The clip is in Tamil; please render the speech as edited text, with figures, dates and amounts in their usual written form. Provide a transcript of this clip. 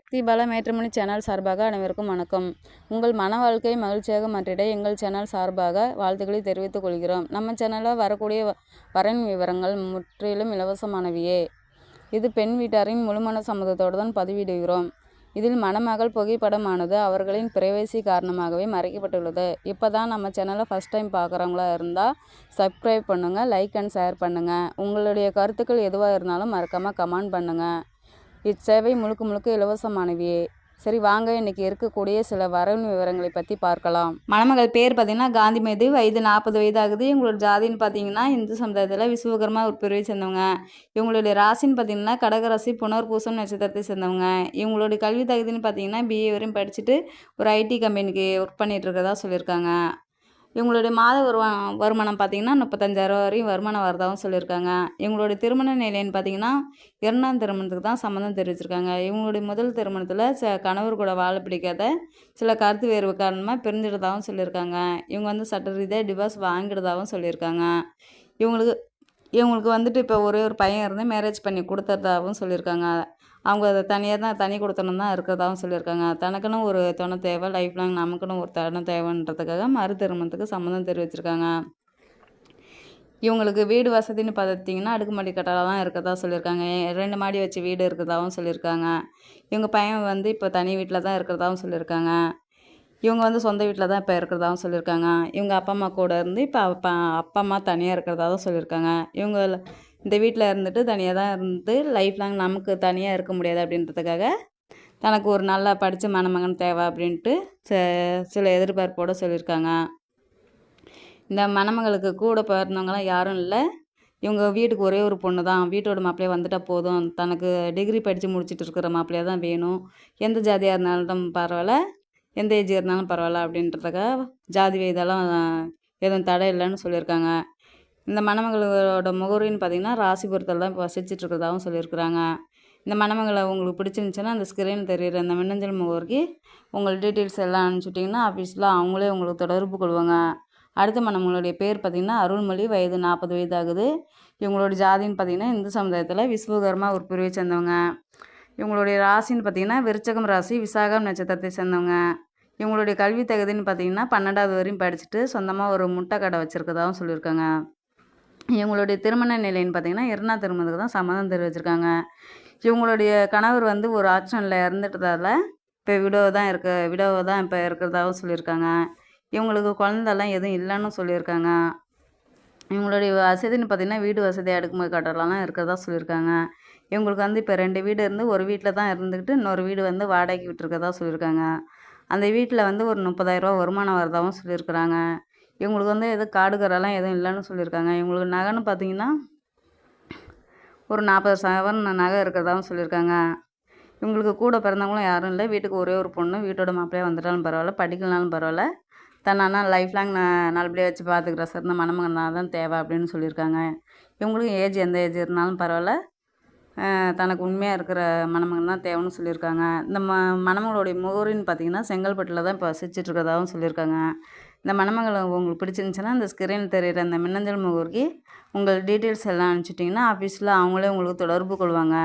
சக்தி பாலா மேட்ரிமோனி சேனல் சார்பாக அனைவருக்கும் வணக்கம். உங்கள் மன வாழ்க்கை மகிழ்ச்சியாக மாற்றிட எங்கள் சேனல் சார்பாக வாழ்த்துக்களை தெரிவித்துக் கொள்கிறோம். நம்ம சேனலில் வரக்கூடிய வரன் விவரங்கள் முற்றிலும் இலவசமானவையே. இது பெண் வீட்டாரின் முழுமன சம்மதத்தோடு தான் பதிவிடுகிறோம். இதில் மணமகள் புகைப்படமானது அவர்களின் பிரைவசி காரணமாகவே மறைக்கப்பட்டுள்ளது. இப்போ தான் நம்ம சேனலை ஃபஸ்ட் டைம் பார்க்குறவங்களா இருந்தால் சப்ஸ்கிரைப் பண்ணுங்கள், லைக் அண்ட் ஷேர் பண்ணுங்கள். உங்களுடைய கருத்துக்கள் எதுவாக இருந்தாலும் மறக்காமல் கமெண்ட் பண்ணுங்கள். இச்சேவை முழுக்க இலவசமானவையே. சரி வாங்க, இன்றைக்கி இருக்கக்கூடிய சில வரன் விவரங்களை பற்றி பார்க்கலாம். மணமகள் பேர் பார்த்திங்கன்னா காந்திமதி, வயது 40 வயது ஆகுது. இவங்களோட ஜாதின்னு பார்த்தீங்கன்னா இந்து சமுதாயத்தில் விஸ்வகர்மா ஒரு பிரிவை சேர்ந்தவங்க. இவங்களுடைய ராசின்னு பார்த்தீங்கன்னா கடகராசி, புனர்பூசம் நட்சத்திரத்தை சேர்ந்தவங்க. இவங்களுடைய கல்வி தகுதின்னு பார்த்தீங்கன்னா பிஏ வரையும் படிச்சுட்டு ஒரு ஐடி கம்பெனிக்கு ஒர்க் பண்ணிகிட்டு இருக்கிறதா சொல்லியிருக்காங்க. இவங்களுடைய மாத வருமானம் பார்த்திங்கன்னா 35,000 வரையும் வருமானம் வரதாகவும் சொல்லியிருக்காங்க. இவங்களுடைய திருமண நிலைன்னு பார்த்திங்கன்னா 2ஆம் திருமணத்துக்கு தான் சம்மந்தம் தெரிவிச்சிருக்காங்க. இவங்களுடைய முதல் திருமணத்தில் கணவர் கூட வாழ பிடிக்காத சில கருத்து வேறுவு காரணமாக பிரிஞ்சிடுறதாகவும் சொல்லியிருக்காங்க. இவங்க வந்து சட்ட ரீதியாக டிவோர்ஸ் வாங்கிடுறதாகவும் சொல்லியிருக்காங்க. இவங்களுக்கு வந்துட்டு இப்போ ஒரே ஒரு பையன் இருந்து மேரேஜ் பண்ணி கொடுத்துறதாகவும் சொல்லியிருக்காங்க. அவங்க அதை தனி கொடுத்தனம் தான் இருக்கிறதாகவும் சொல்லியிருக்காங்க. தனக்குன்னு ஒரு துணை தேவை, லைஃப் லாங் நமக்குன்னு ஒரு துணை தேவைன்றதுக்காக மறு திருமணத்துக்கு சம்மந்தம் தெரிவிச்சிருக்காங்க. இவங்களுக்கு வீடு வசதின்னு பார்த்திங்கன்னா அடுக்குமாடி கட்டடம் இருக்கிறதா சொல்லியிருக்காங்க. 2 மாடி வச்சு வீடு இருக்கிறதாகவும் சொல்லியிருக்காங்க. இவங்க பையன் வந்து இப்போ தனி வீட்டில் தான் இருக்கிறதாகவும் சொல்லியிருக்காங்க. இவங்க வந்து சொந்த வீட்டில் தான் இப்போ இருக்கிறதாகவும் சொல்லியிருக்காங்க. இவங்க அப்பா அம்மா கூட இருந்து இப்போ அப்பா அம்மா தனியாக இருக்கிறதாகவும் சொல்லியிருக்காங்க. இவங்க இந்த வீட்டில் இருந்துட்டு தனியாக தான் இருந்து லைஃப் லாங் நமக்கு தனியாக இருக்க முடியாது அப்படின்றதுக்காக தனக்கு ஒரு நல்லா படித்த மணமகன் தேவை அப்படின்ட்டு சில எதிர்பார்ப்போடு சொல்லியிருக்காங்க. இந்த மணமகளுக்கு கூட பிறந்தவங்களாம் யாரும் இல்லை. இவங்க வீட்டுக்கு ஒரே ஒரு பொண்ணு தான். வீட்டோட மாப்பிள்ளையே வந்துட்டால் போதும், தனக்கு டிகிரி படித்து முடிச்சுட்டு இருக்கிற மாப்பிள்ளையாக தான் வேணும், எந்த ஜாதியாக இருந்தாலும் பரவாயில்ல, எந்த ஏஜ் இருந்தாலும் பரவாயில்ல அப்படின்றதுக்காக ஜாதி இதெல்லாம் எதுவும் தடை இல்லைன்னு சொல்லியிருக்காங்க. இந்த மணமகளோட முகவரின்னு பார்த்திங்கன்னா ராசிபுரத்தில் தான் இப்போ வசிச்சுட்டு இருக்கிறதாகவும் சொல்லியிருக்கிறாங்க. இந்த மணமகளை உங்களுக்கு பிடிச்சிருந்துச்சுன்னா அந்த ஸ்க்ரீன் தெரிகிற இந்த மின்னஞ்சல் முகவரிக்கு உங்கள் டீட்டெயில்ஸ் எல்லாம் அனுப்பிச்சுட்டிங்கன்னா ஆஃபீஸில் அவங்களே உங்களுக்கு தொடர்பு கொள்வாங்க. அடுத்த மணமகளுடைய பேர் பார்த்திங்கன்னா அருள்மொழி, வயது 40 வயது ஆகுது. இவங்களோட ஜாதின்னு பார்த்திங்கன்னா இந்து சமுதாயத்தில் விஸ்வகர்மா ஒரு பிரிவை சேர்ந்தவங்க. இவங்களுடைய ராசின்னு பார்த்திங்கன்னா விருச்சகம் ராசி, விசாகம் நட்சத்திரத்தை சேர்ந்தவங்க. இவங்களுடைய கல்வி தகுதின்னு பார்த்திங்கன்னா 12வது வரையும் படிச்சுட்டு சொந்தமாக ஒரு முட்டை கடை வச்சுருக்கதாகவும் சொல்லியிருக்காங்க. இவங்களுடைய திருமண நிலைன்னு பார்த்திங்கன்னா 2ஆம் திருமணத்துக்கு தான் சம்மதம் தெரிவிச்சிருக்காங்க. இவங்களுடைய கணவர் வந்து ஒரு ஆக்சிடெண்ட்டில் இறந்துட்டதால் இப்போ விடோவை தான் இப்போ இருக்கிறதாகவும் சொல்லியிருக்காங்க. இவங்களுக்கு குழந்தெல்லாம் எதுவும் இல்லைன்னு சொல்லியிருக்காங்க. இவங்களுடைய வசதின்னு பார்த்திங்கன்னா வீடு வசதி, அடுக்குமுறை கட்டடம்லாம் இருக்கிறதா சொல்லியிருக்காங்க. இவங்களுக்கு வந்து இப்போ 2 வீடு இருந்து ஒரு வீட்டில் தான் இருந்துக்கிட்டு இன்னொரு வீடு வந்து வாடகைக்கு விட்டுருக்கதா சொல்லியிருக்காங்க. அந்த வீட்டில் வந்து ஒரு 30,000 வருமானம் வரதாகவும் சொல்லியிருக்கிறாங்க. இவங்களுக்கு வந்து எதுவும் காடுகரெல்லாம் எதுவும் இல்லைன்னு சொல்லியிருக்காங்க. இவங்களுக்கு நகைன்னு பார்த்திங்கன்னா ஒரு 40 சவரன் நகை இருக்கிறதாகவும் சொல்லியிருக்காங்க. இவங்களுக்கு கூட பிறந்தவங்களும் யாரும் இல்லை. வீட்டுக்கு ஒரே ஒரு பொண்ணு, வீட்டோட மாப்பிள்ளையாக வந்துட்டாலும் பரவாயில்ல, படிக்கலனாலும் பரவாயில்ல, தன்னா லைஃப் லாங் நல்லபடியாக வச்சு பார்த்துக்கிற சிறந்த மணமகன் தான் தேவை அப்படின்னு சொல்லியிருக்காங்க. இவங்களுக்கு எந்த ஏஜ் இருந்தாலும் பரவாயில்ல, தனக்கு உண்மையாக இருக்கிற மணமகன் தான் தேவைன்னு சொல்லியிருக்காங்க. இந்த மணமகளுடைய முகவரின்னு பார்த்திங்கன்னா செங்கல்பட்டில் தான் இப்போ வசிச்சுட்ருக்கிறதாகவும் சொல்லியிருக்காங்க. இந்த மணமகளை உங்களுக்கு பிடிச்சிருந்துச்சுன்னா அந்த ஸ்க்ரீனில் தெரிகிற அந்த மின்னஞ்சல் முகவரிக்கு உங்கள் டீட்டெயில்ஸ் எல்லாம் அனுப்பிச்சிட்டிங்கன்னா ஆஃபீஸில் அவங்களே உங்களுக்கு தொடர்பு கொள்வாங்க.